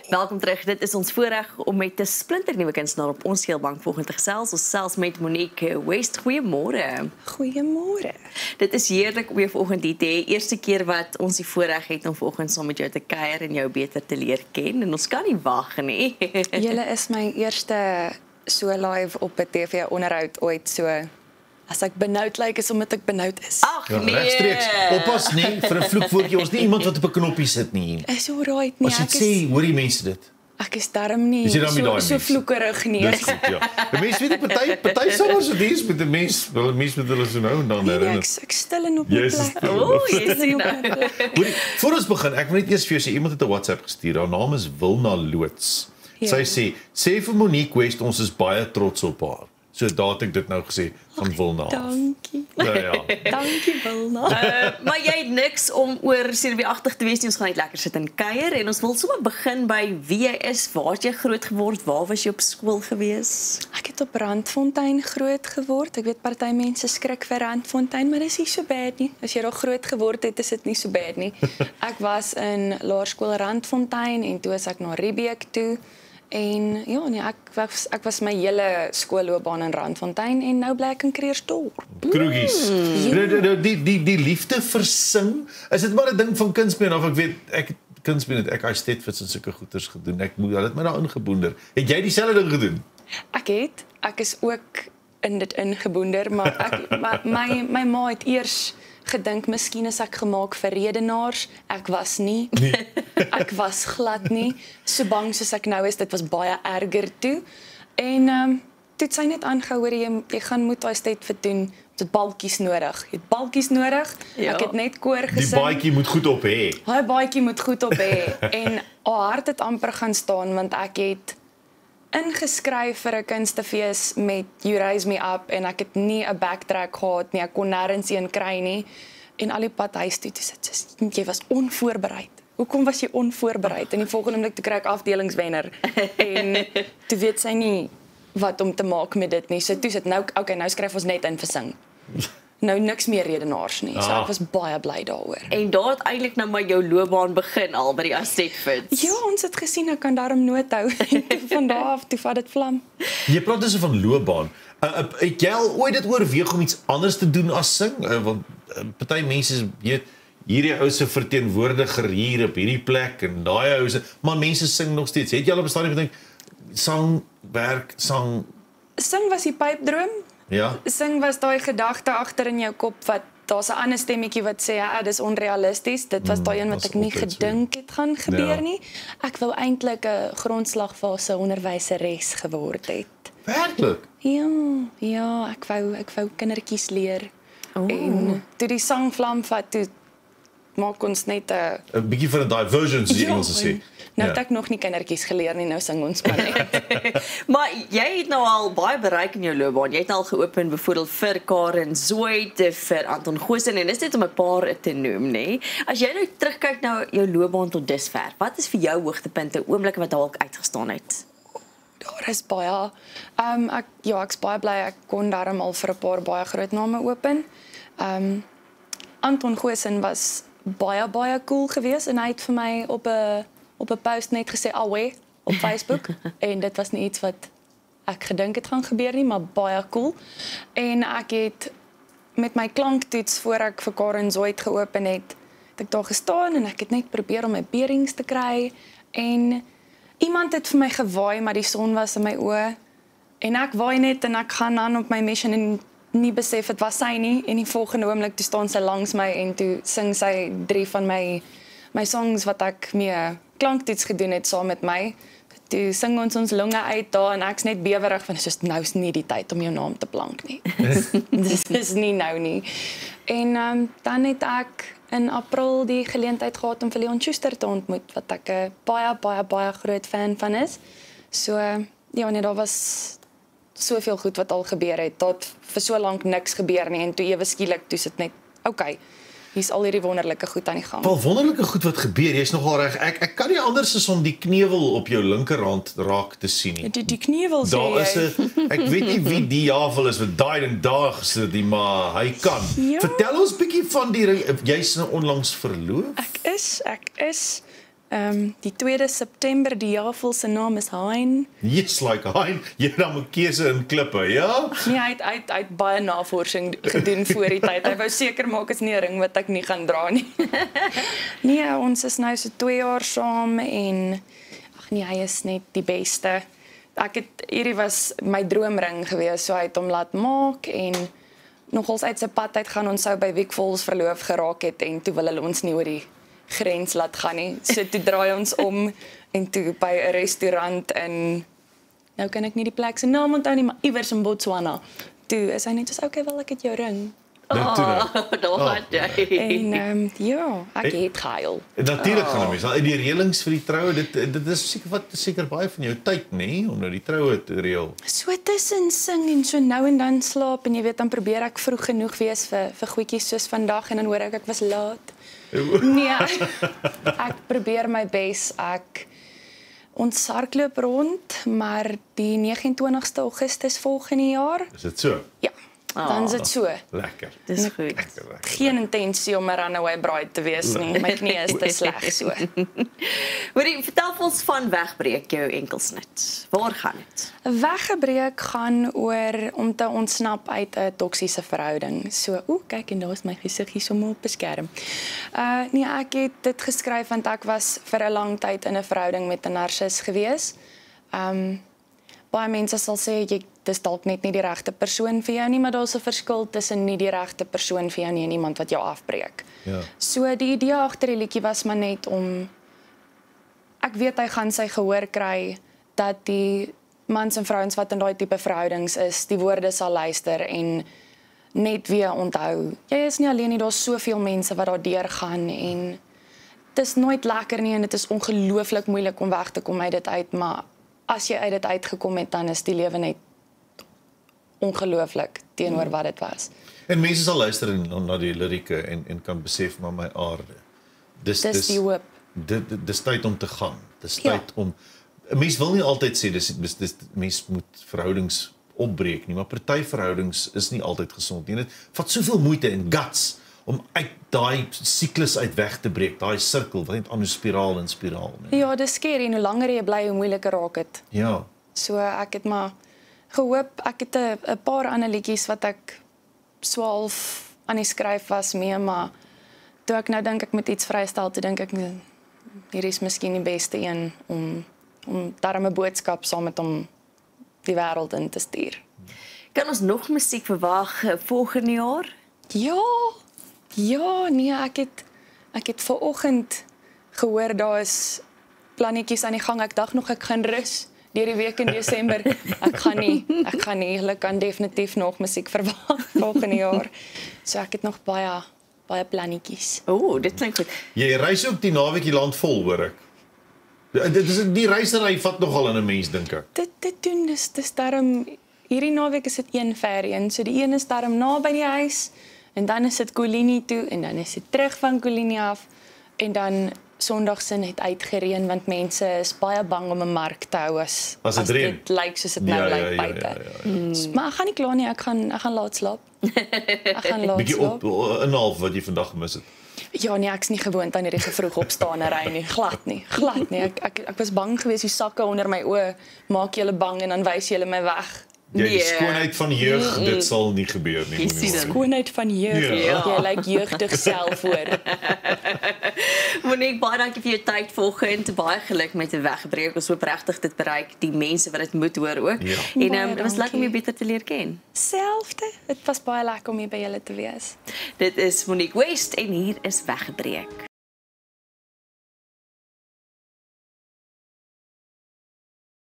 Welkom terug. Dit is ons voorreg om met 'n splinternuwe kunstenaar op ons skeelbank volgende te gesels. Ons selfs met Monique West. Goeiemôre. Goeiemôre. Dit is heerlik om jou vanoggend hier te hê. Eerste keer wat ons die voorreg het om vanoggend saam met jou te kuier en jou beter te leer ken en ons kan nie wag nie. Julle is my eerste so live op 'n TV onderhoud ooit, so as ek benoud lyk is omdat ek benoud is. Ag nee. Regstreeks. Oppas nie vir 'n vloekwoordjie. Ons nie iemand wat op 'n knoppie sit nie. Is alright nie. As jy sê, hoor die mense dit. Ek is darm nie Is jy dan met daai so mense? vloekerig nie. Dis goed, ja. Die mense weet party sangers so dies met die mense, wel mense met hulle so nou en dan Nee, herinner. ek stil en op my Yes, plek. stil. O, jy sien nou. Hoorie, voor ons begin, ek wil net eers vir jou sê, iemand het 'n WhatsApp gestuur. Haar naam is Wilna Loots. Ja. Sy sê vir Monique West, ons is baie trots op haar. So daar het ek dit nou gesê van Wilna. Dankie. Ja, ja. Dankie Wilna. Maar jy het niks om oor senuweeagtig te wees nie. Ons gaan net lekker sit en kuier en ons wil sommer begin by wie jy is, waar het jy groot geword, waar was jy op skool gewees? Ek het op Randfontein groot geword. Ek weet party mense skrik vir Randfontein, maar dis nie so bad nie. As jy daar groot geword het, is dit nie so bad nie. Ek was in laerskool Randfontein en toe is ek na Riebeek toe. En ja, nee, ek was my hele skoolloopbaan in Randfontein en nou bly ek in Kreersdorp. Kroegies. Die liefde vir sing, is dit maar 'n ding van kunstbeen of ek weet kunstbeen het ek Eisteddfits en sulke goeters gedoen. Ek moet dit my daar ingeboender. Het jy dieselfde ding gedoen? Ek is ook in dit ingeboender, maar my ma het eers gedink miskien is ek gemaak vir redenaars. Ek was nie. Nee. Ek was glad nie. So bang soos ek nou is, dit was baie erger toe. En toe het sy net aangehou, hoor jy gaan moet Eisteddfits doen. Jy het balkies nodig. Jy het balkies nodig. Ja. Ek het net koor gesing. Die baadjie moet goed op hê. Daai baadjie moet goed op hê. En haar hart het amper gaan staan want ek het ingeskryf vir 'n kunstefees met You Raise Me Up en ek het nie 'n backtrack gehad nie. Ek kon nêrens een kry nie. En al die pad huis toe sit sy, jy was onvoorbereid. Hoekom was jy onvoorbereid? En die volgende oomblik toe kry ek afdelingswenner. En toe weet sy nie wat om te maak met dit nie. So toe sit nou, okay, nou skryf ons net in vir sing. Nou niks meer redenaars nie. So ek was baie bly daaroor. En daar het eintlik nou maar jou loopbaan begin al by die Eisteddfits. Ja, ons het gesien ek kan daarom noot hou. Van daar af toe vat dit vlam. Jy praat dus van loopbaan. Het jy al ooit dit oorweeg om iets anders te doen as sing? Want party mense weet hierdie ou se verteenwoordiger hier op hierdie plek en daai ou se, maar mense sing nog steeds. Het jy al op 'n stadium gedink sang Sing was die pypdroom. Ja. Sing was daai gedagte agter in jou kop wat daar's 'n ander stemmetjie wat sê ja, dis onrealisties. Dit was daai een wat ek nie gedink het gaan gebeur nie. Ek wou eintlik 'n grondslagfase onderwyseres geword het. Werklik? Ja, ek wou kindertjies leer. En toe die sangvlam vat, toe maak ons net 'n bietjie van 'n diversion soos die Engelse sê. Nou het ek nog nie kindertjies geleer nie, nou sing ons maar net. Maar jy het nou al baie bereik in jou loopbaan. Jy het al geopen byvoorbeeld vir Karen Zoid, vir Anton Goosen en dis net om 'n paar te noem, né? As jy nou terugkyk na jou loopbaan tot dusver, wat is vir jou hoogtepunte, oomblikke wat dalk uitgestaan het? Daar is baie. Ek's baie bly ek kon daarom al vir 'n paar baie groot name open. Anton Goosen was baie cool geweest en hy het vir my op 'n post net gesê alwe op Facebook en dit was nie iets wat ek gedink het gaan gebeur nie, maar baie cool. En ek het met my klanktoets voor ek vir Karen Zoid geopen het ek daar gestaan en ek het net probeer om my bearings te kry en iemand het vir my gewaai, maar die son was in my oë en ek waai net en ek gaan aan op my mission en nie besef het was sy nie en die volgende oomblik toe staan sy langs my en toe sing sy 3 van my songs wat ek mee klanktoets gedoen het saam met my. Toe sing ons longe uit daar en ek's net bewerig van soos nou is nie die tyd om jou naam te plank nie. Dis is nie nou nie. En dan het ek in April die geleentheid gehad om vir Leon Schuster te ontmoet wat ek 'n baie groot fan van is. So ja, nee, daar was soveel goed wat al gebeur het. Tot vir so lank niks gebeur nie en toe ewe skielik toe sit net okay. Hier's al hierdie wonderlike goed aan die gang. Wel wonderlike goed wat gebeur. Jy's nogal reg. Ek kan nie anders as om die kneuwel op jou linkerhand raak te sien nie. Die kneuwel sê Daar is 'n ek weet nie wie die javel is wat daai en daar gesit die maar hy kan. Ja. Vertel ons bietjie van die jy's nou onlangs verloof. Ek is Die 2de September, die jaarvol se naam is Hein. Yes, like Hein, jy dan 'n keuse in klippe, ja? Nee, hy het baie navorsing gedoen voor die tyd. Hy wou seker maak is nie 'n ring wat ek nie gaan dra nie. Nee, ons is nou so 2 jaar saam en ag nee, hy is net die beste. Hierdie was my droomring gewees, so hy het hom laat maak en nogals uit sy pad uit gaan ons sou by Wiek Falls verloof geraak het en toe wil hulle ons nie oor die grens laat gaan nie. So toe draai ons om en toe by 'n restaurant in nou kan ek nie die plek se naam onthou nie, maar iewers in Botswana. Toe is hy net soos okay, wel ek het jou ring. Nou toe nou. Daar het jy. En ja, ek het gehuil. Natuurlik gaan mense uit die reëlings vir die troue, dit is seker baie van jou tyd, nê, om nou die troue te reël. So tussen sing en so nou en dan slaap en jy weet dan probeer ek vroeg genoeg wees vir goedjies soos vandag en dan hoor ek was laat. Nee, ek probeer my bes. Ons hardloop rond, maar die 29ste Augustus volgende jaar. Is dit so? Ja, dan is dit so. Lekker. Dis goed. Lekker. Geen intensie om 'n runaway bride te wees nie. My knie is te sleg so. Hoorie, vertel ons van Wegbreek, jou enkelsnit. Waar gaan dit? Weggebreek gaan oor om te ontsnap uit 'n toksiese verhouding. So, kyk en daar is my gesiggie sommer op 'n skerm. Nee, ek het dit geskryf want ek was vir 'n lang tyd in 'n verhouding met 'n narcis gewees. Baie mense sal sê dis dalk net nie die regte persoon vir jou nie, maar daar's 'n verskil tussen nie die regte persoon vir jou nie en iemand wat jou afbreek. Ja. So die idee agter die liedjie was maar net om ek weet hy gaan sy gehoor kry dat die mans en vrouens wat in daai tipe verhoudings is, die woorde sal luister en net weer onthou. Jy is nie alleen nie, daar's soveel mense wat daardeur gaan en dit is nooit lekker nie en dit is ongelooflik moeilik om weg te kom uit dit uit, maar as jy uit dit uitgekom het, dan is die lewe net ongelooflik teenoor wat dit was. En mense sal luister na die lirieke en kan besef maar my aarde. Dis die hoop. Dis tyd om te gaan. Dis Ja. tyd om mense wil nie altyd sê dis mense moet verhoudings opbreek nie, maar party verhoudings is nie altyd gesond nie. Dit vat soveel moeite en guts om uit daai siklus uit weg te breek, daai sirkel wat net aan 'n spiraal en spiraal. Nee. Ja, dis skerry en hoe langer jy bly, hoe moeiliker raak dit. Ja. So ek het maar gehoop, ek het 'n paar ander liedjies wat ek so half aan die skryf was mee, maar toe ek nou dink ek moet iets vrystel, toe dink ek hier is miskien die beste een om daarmee 'n boodskap saam met hom die wêreld in te stuur. Kan ons nog musiek verwag volgende jaar? Ja, nee, ek het vanoggend gehoor daar is plannetjies aan die gang. Ek dink nog ek gaan rus deur die week in Desember. Ek gaan nie, hulle kan definitief nog musiek verwag volgende jaar. So ek het nog baie plannetjies. Dit klink goed. Jy reis ook die naweek die land vol, hoor ek. Die reisery vat nogal in 'n mens, dink ek. Dit doen dis darm hierdie naweek is dit een vereen. So die een is darm naby die huis en dan is dit Kolini toe en dan is dit terug van Kolini af en dan Sondag se net uitgereën want mense is baie bang om 'n mark te hou as dit lyk soos dit nou lyk buite. Maar ek gaan nie kla nie, ek gaan laat slaap. Bietjie op 'n half wat jy vandag gemis het. Ja nee, ek's nie gewoond aan hierdie vroeg opstaanery nie, glad nie. Ek was bang geweest die sakke onder my oë maak julle bang en dan wys julle my weg. Ja, die skoonheid van jeug, dit sal nie gebeur nie. Skoonheid van jeug. Ja. Jy lyk jeugdig self hoor. Monique, baie dankie vir jou tyd vanoggend. Baie geluk met die Wegbreek. Ons hoop regtig dit bereik die mense wat dit moet hoor ook. Ja. En dit was lekker om jou beter te leer ken. Selfde. Dit was baie lekker om hier by julle te wees. Dit is Monique West en hier is Wegbreek.